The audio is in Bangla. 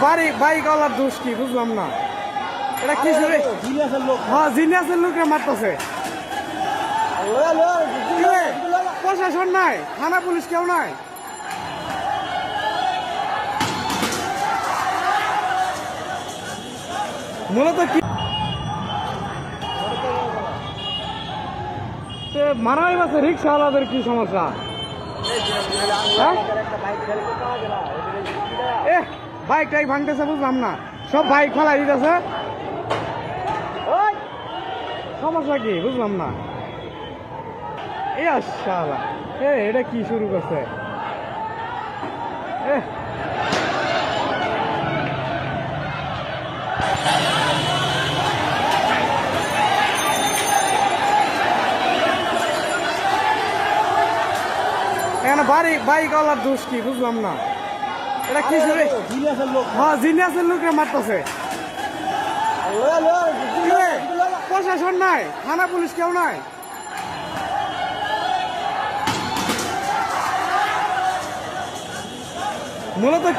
বাইক ওলার দোষ কি বুঝলাম না। এটা কি হ্যাঁ জিনিয়াসের লোকরা মারতেছে। প্রশাসন নাই, থানা পুলিশ কেউ নাই। মূলত কি মারা গেছে রিক্সাওয়ালাদের কি সমস্যা? বাইক টাইক ভাঙতেছে বুঝলাম না, সব বাইক ফেলাই দিতেছে। সমস্যা কি বুঝলাম না। এ আশালা এটা কি শুরু করছে? এখানে বাইক ওলার দোষ কি বুঝলাম না। এটা কি হ্যাঁ জিনিয়াসের লোকরা মারতেছে। প্রশাসন নাই, থানা পুলিশ কেউ নাই। মূলত কি